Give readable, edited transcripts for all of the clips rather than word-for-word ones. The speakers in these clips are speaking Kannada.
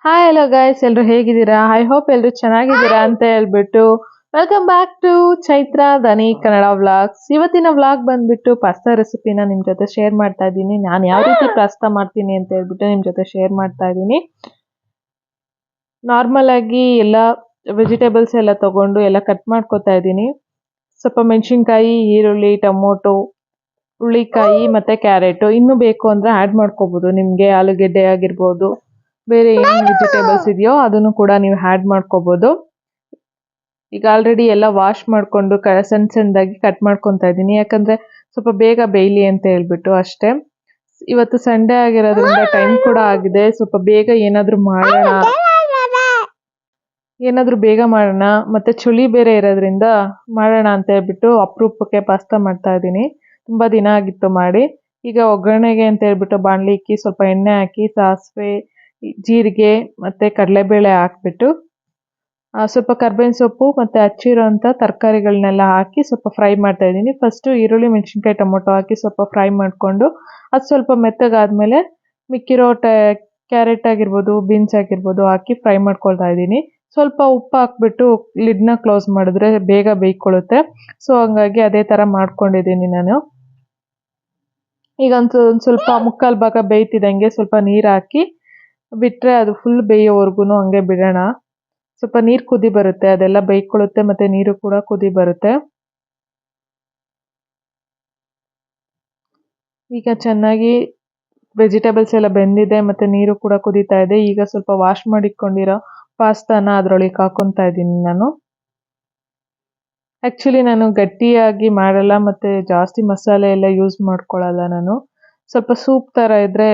ಹಾಯ್ ಹಲೋ ಗೈಸ್, ಎಲ್ಲರೂ ಹೇಗಿದ್ದೀರಾ? ಐ ಹೋಪ್ ಎಲ್ಲರೂ ಚೆನ್ನಾಗಿದ್ದೀರಾ ಅಂತ ಹೇಳ್ಬಿಟ್ಟು ವೆಲ್ಕಮ್ ಬ್ಯಾಕ್ ಟು ಚೈತ್ರ ದನಿ ಕನ್ನಡ ವ್ಲಾಗ್ಸ್. ಇವತ್ತಿನ ವ್ಲಾಗ್ ಬಂದ್ಬಿಟ್ಟು ಪಾಸ್ತಾ ರೆಸಿಪಿನ ನಿಮ್ಮ ಜೊತೆ ಶೇರ್ ಮಾಡ್ತಾ ಇದ್ದೀನಿ. ನಾನು ಯಾವ ರೀತಿ ಪಾಸ್ತಾ ಮಾಡ್ತೀನಿ ಅಂತ ಹೇಳ್ಬಿಟ್ಟು ನಿಮ್ಮ ಜೊತೆ ಶೇರ್ ಮಾಡ್ತಾ ಇದ್ದೀನಿ. ನಾರ್ಮಲ್ ಆಗಿ ಎಲ್ಲ ವೆಜಿಟೇಬಲ್ಸ್ ಎಲ್ಲ ತಗೊಂಡು ಎಲ್ಲ ಕಟ್ ಮಾಡ್ಕೊತಾ ಇದ್ದೀನಿ. ಸ್ವಲ್ಪ ಮೆಣಸಿನ್ಕಾಯಿ, ಈರುಳ್ಳಿ, ಟೊಮೊಟೊ, ಹುಳ್ಳಿಕಾಯಿ ಮತ್ತೆ ಕ್ಯಾರೆಟು. ಇನ್ನೂ ಬೇಕು ಅಂದರೆ ಆ್ಯಡ್ ಮಾಡ್ಕೋಬೋದು. ನಿಮಗೆ ಆಲೂಗೆಡ್ಡೆ ಆಗಿರ್ಬೋದು, ಬೇರೆ ಏನು ವೆಜಿಟೇಬಲ್ಸ್ ಇದೆಯೋ ಅದನ್ನು ಕೂಡ ನೀವು ಆ್ಯಡ್ ಮಾಡ್ಕೋಬೋದು. ಈಗ ಆಲ್ರೆಡಿ ಎಲ್ಲ ವಾಶ್ ಮಾಡಿಕೊಂಡು ಸಣ್ಣ ಸಣ್ಣದಾಗಿ ಕಟ್ ಮಾಡ್ಕೊತಾ ಇದ್ದೀನಿ, ಯಾಕಂದರೆ ಸ್ವಲ್ಪ ಬೇಗ ಬೇಯಲಿ ಅಂತ ಹೇಳ್ಬಿಟ್ಟು ಅಷ್ಟೇ. ಇವತ್ತು ಸಂಡೇ ಆಗಿರೋದ್ರಿಂದ ಟೈಮ್ ಕೂಡ ಆಗಿದೆ. ಸ್ವಲ್ಪ ಬೇಗ ಏನಾದರೂ ಬೇಗ ಮಾಡೋಣ, ಮತ್ತು ಚಳಿ ಬೇರೆ ಇರೋದ್ರಿಂದ ಮಾಡೋಣ ಅಂತ ಹೇಳ್ಬಿಟ್ಟು ಅಪರೂಪಕ್ಕೆ ಪಾಸ್ತಾ ಮಾಡ್ತಾ ಇದ್ದೀನಿ. ತುಂಬ ದಿನ ಆಗಿತ್ತು ಮಾಡಿ. ಈಗ ಒಗ್ಗರಣೆಗೆ ಅಂತ ಹೇಳ್ಬಿಟ್ಟು ಬಾಣಲಿ ಇಕ್ಕಿ ಸ್ವಲ್ಪ ಎಣ್ಣೆ ಹಾಕಿ ಸಾಸಿವೆ, ಜೀರಿಗೆ ಮತ್ತು ಕಡಲೆಬೇಳೆ ಹಾಕ್ಬಿಟ್ಟು ಸ್ವಲ್ಪ ಕರ್ಬೇವಿನ ಸೊಪ್ಪು ಮತ್ತು ಹಚ್ಚಿರೋಂಥ ತರಕಾರಿಗಳನ್ನೆಲ್ಲ ಹಾಕಿ ಸ್ವಲ್ಪ ಫ್ರೈ ಮಾಡ್ತಾ ಇದ್ದೀನಿ. ಫಸ್ಟು ಈರುಳ್ಳಿ, ಮೆಣಸಿನ್ಕಾಯಿ, ಟೊಮೊಟೊ ಹಾಕಿ ಸ್ವಲ್ಪ ಫ್ರೈ ಮಾಡಿಕೊಂಡು ಅದು ಸ್ವಲ್ಪ ಮೆತ್ತಗಾದ್ಮೇಲೆ ಮಿಕ್ಕಿರೋ ಕ್ಯಾರೆಟ್ ಆಗಿರ್ಬೋದು, ಬೀನ್ಸ್ ಆಗಿರ್ಬೋದು ಹಾಕಿ ಫ್ರೈ ಮಾಡ್ಕೊಳ್ತಾ ಇದ್ದೀನಿ. ಸ್ವಲ್ಪ ಉಪ್ಪು ಹಾಕ್ಬಿಟ್ಟು ಲಿಡ್ನ ಕ್ಲೋಸ್ ಮಾಡಿದ್ರೆ ಬೇಗ ಬೇಯ್ಕೊಳ್ಳುತ್ತೆ. ಸೊ ಹಂಗಾಗಿ ಅದೇ ಥರ ಮಾಡ್ಕೊಂಡಿದ್ದೀನಿ ನಾನು. ಈಗ ಒಂದು ಸ್ವಲ್ಪ ಮುಕ್ಕಾಲು ಭಾಗ ಬೇಯ್ತಿದ್ದಂಗೆ ಸ್ವಲ್ಪ ನೀರು ಹಾಕಿ ಬಿಟ್ಟರೆ ಅದು ಫುಲ್ ಬೇಯೋವರೆಗೂ ಹಂಗೆ ಬಿಡೋಣ. ಸ್ವಲ್ಪ ನೀರು ಕುದಿ ಬರುತ್ತೆ, ಅದೆಲ್ಲ ಬೇಯ್ಕೊಳ್ಳುತ್ತೆ ಮತ್ತು ನೀರು ಕೂಡ ಕುದಿ ಬರುತ್ತೆ. ಈಗ ಚೆನ್ನಾಗಿ ವೆಜಿಟೇಬಲ್ಸ್ ಎಲ್ಲ ಬೆಂದಿದೆ ಮತ್ತು ನೀರು ಕೂಡ ಕುದೀತಾ ಇದೆ. ಈಗ ಸ್ವಲ್ಪ ವಾಶ್ ಮಾಡಿಕೊಂಡಿರೋ ಪಾಸ್ತಾನ ಅದರೊಳಗೆ ಹಾಕ್ಕೊತಾ ಇದ್ದೀನಿ ನಾನು. ಆ್ಯಕ್ಚುಲಿ ನಾನು ಗಟ್ಟಿಯಾಗಿ ಮಾಡಲ್ಲ ಮತ್ತು ಜಾಸ್ತಿ ಮಸಾಲೆ ಎಲ್ಲ ಯೂಸ್ ಮಾಡ್ಕೊಳ್ಳಲ್ಲ ನಾನು. ಸ್ವಲ್ಪ ಸೂಪ್ ಥರ ಇದ್ದರೆ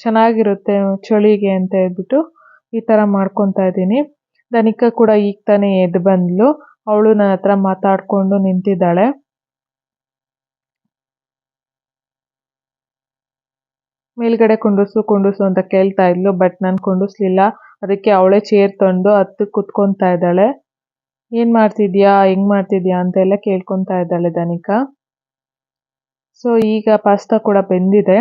ಚೆನ್ನಾಗಿರುತ್ತೆ ಚಳಿಗೆ ಅಂತ ಹೇಳ್ಬಿಟ್ಟು ಈ ಥರ ಮಾಡ್ಕೊತಾ ಇದ್ದೀನಿ. ದನಿಕಾ ಕೂಡ ಈಗ ತಾನೇ ಎದ್ದು ಬಂದಳು. ಅವಳು ನನ್ನ ಹತ್ರ ಮಾತಾಡಿಕೊಂಡು ನಿಂತಿದ್ದಾಳೆ. ಮೇಲ್ಗಡೆ ಕುಂಡಿಸು ಅಂತ ಕೇಳ್ತಾ ಇದ್ಲು, ಬಟ್ ನಾನು ಕುಂಡಿಸ್ಲಿಲ್ಲ. ಅದಕ್ಕೆ ಅವಳೇ ಚೇರ್ ತಂದು ಹತ್ತು ಕುತ್ಕೊತಾ ಇದ್ದಾಳೆ. ಏನು ಮಾಡ್ತಿದ್ಯಾ, ಹೆಂಗೆ ಮಾಡ್ತಿದ್ಯಾ ಅಂತೆಲ್ಲ ಕೇಳ್ಕೊತಾ ಇದ್ದಾಳೆ ದನಿಕಾ. ಸೊ ಈಗ ಪಾಸ್ತಾ ಕೂಡ ಬೆಂದಿದೆ.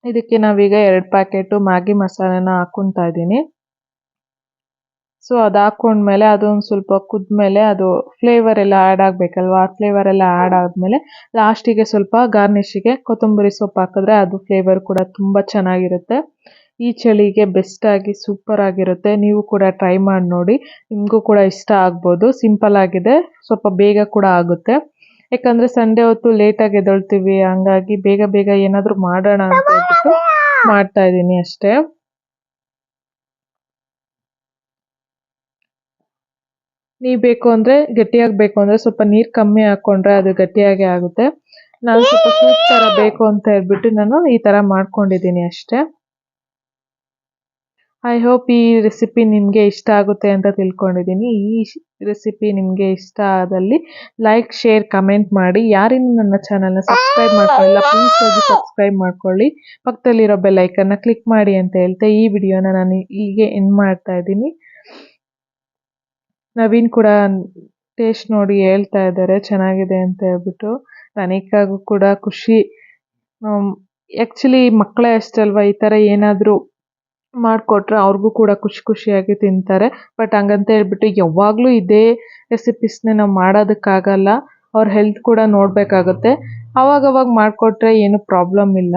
ಇದಕ್ಕೆ ನಾವೀಗ 2 ಪ್ಯಾಕೆಟು ಮ್ಯಾಗಿ ಮಸಾಲೆನ ಹಾಕ್ಕೊತಾ ಇದ್ದೀನಿ. ಸೊ ಅದು ಹಾಕ್ಕೊಂಡ್ಮೇಲೆ ಅದೊಂದು ಸ್ವಲ್ಪ ಕುದ್ಮೇಲೆ ಅದು ಫ್ಲೇವರ್ ಎಲ್ಲ ಆ್ಯಡ್ ಆಗಬೇಕಲ್ವ, ಆ ಫ್ಲೇವರ್ ಎಲ್ಲ ಆ್ಯಡ್ ಆದಮೇಲೆ ಲಾಸ್ಟಿಗೆ ಸ್ವಲ್ಪ ಗಾರ್ನಿಷಿಗೆ ಕೊತ್ತಂಬರಿ ಸೊಪ್ಪು ಹಾಕಿದ್ರೆ ಅದು ಫ್ಲೇವರ್ ಕೂಡ ತುಂಬ ಚೆನ್ನಾಗಿರುತ್ತೆ. ಈ ಚಳಿಗೆ ಬೆಸ್ಟಾಗಿ ಸೂಪರ್ ಆಗಿರುತ್ತೆ. ನೀವು ಕೂಡ ಟ್ರೈ ಮಾಡಿ ನೋಡಿ, ನಿಮಗೂ ಕೂಡ ಇಷ್ಟ ಆಗ್ಬೋದು. ಸಿಂಪಲ್ ಆಗಿದೆ, ಸ್ವಲ್ಪ ಬೇಗ ಕೂಡ ಆಗುತ್ತೆ. ಯಾಕಂದರೆ ಸಂಡೇ ಹೊತ್ತು ಲೇಟಾಗಿ ಎದ್ದೇಳ್ತೀವಿ, ಹಂಗಾಗಿ ಬೇಗ ಬೇಗ ಏನಾದರೂ ಮಾಡೋಣ ಅಂತ ಹೇಳ್ಬಿಟ್ಟು ಮಾಡ್ತಾ ಇದ್ದೀನಿ ಅಷ್ಟೇ. ನೀವು ಬೇಕು ಅಂದರೆ ಗಟ್ಟಿಯಾಗಿ ಬೇಕು ಅಂದರೆ ಸ್ವಲ್ಪ ನೀರು ಕಮ್ಮಿ ಹಾಕ್ಕೊಂಡ್ರೆ ಅದು ಗಟ್ಟಿಯಾಗಿ ಆಗುತ್ತೆ. ನಾನು ಸ್ವಲ್ಪ ಸೂಪ್ ಥರ ಬೇಕು ಅಂತ ಹೇಳ್ಬಿಟ್ಟು ನಾನು ಈ ಥರ ಮಾಡ್ಕೊಂಡಿದ್ದೀನಿ ಅಷ್ಟೇ. ಐ ಹೋಪ್ ಈ ರೆಸಿಪಿ ನಿಮಗೆ ಇಷ್ಟ ಆಗುತ್ತೆ ಅಂತ ತಿಳ್ಕೊಂಡಿದ್ದೀನಿ. ಈ ರೆಸಿಪಿ ನಿಮಗೆ ಇಷ್ಟ ಆದಲ್ಲಿ ಲೈಕ್, ಶೇರ್, ಕಮೆಂಟ್ ಮಾಡಿ. ಯಾರಿನ್ನೂ ನನ್ನ ಚಾನಲ್ನ ಸಬ್ಸ್ಕ್ರೈಬ್ ಮಾಡ್ಕೊಳ್ಳಿಲ್ಲ, ಪ್ಲೀಸ್ ಹೋಗಿ ಸಬ್ಸ್ಕ್ರೈಬ್ ಮಾಡ್ಕೊಳ್ಳಿ. ಪಕ್ಕದಲ್ಲಿರೋ ಬೆಲ್ ಐಕನ್ನ ಕ್ಲಿಕ್ ಮಾಡಿ ಅಂತ ಹೇಳ್ತಾ ಈ ವಿಡಿಯೋನ ನಾನು ಇಲ್ಲಿಗೆ ಎಂಡ್ ಮಾಡ್ತಾ ಇದ್ದೀನಿ. ನವೀನ್ ಕೂಡ ಟೇಸ್ಟ್ ನೋಡಿ ಹೇಳ್ತಾ ಇದ್ದಾರೆ ಚೆನ್ನಾಗಿದೆ ಅಂತ ಹೇಳ್ಬಿಟ್ಟು. ತನಿಕಾಗೂ ಕೂಡ ಖುಷಿ. ಆ್ಯಕ್ಚುಲಿ ಮಕ್ಕಳೇ ಅಷ್ಟಲ್ವ, ಈ ಥರ ಏನಾದರೂ ಮಾಡಿಕೊಟ್ರೆ ಅವ್ರಿಗೂ ಕೂಡ ಖುಷಿಯಾಗಿ ತಿಂತಾರೆ. ಬಟ್ ಹಂಗಂತ ಹೇಳ್ಬಿಟ್ಟು ಯಾವಾಗಲೂ ಇದೇ ರೆಸಿಪೀಸ್ನೇ ನಾವು ಮಾಡೋದಕ್ಕಾಗಲ್ಲ. ಅವ್ರ ಹೆಲ್ತ್ ಕೂಡ ನೋಡಬೇಕಾಗುತ್ತೆ. ಅವಾಗವಾಗ ಮಾಡಿಕೊಟ್ರೆ ಏನು ಪ್ರಾಬ್ಲಮ್ ಇಲ್ಲ.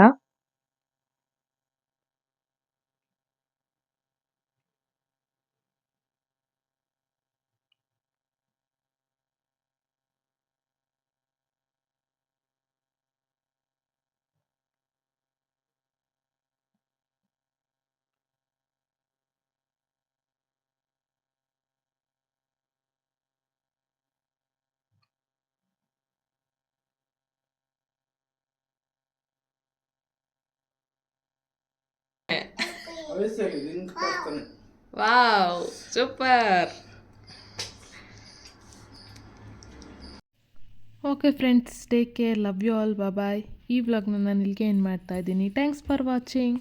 Wow, super. Okay friends, take care, love you all, bye. ಈ ವ್ಲಾಗ್ನ ನಾನು ಇಲ್ಲಿಗೆ ಏನು ಮಾಡ್ತಾ ಇದ್ದೀನಿ. Thanks for watching.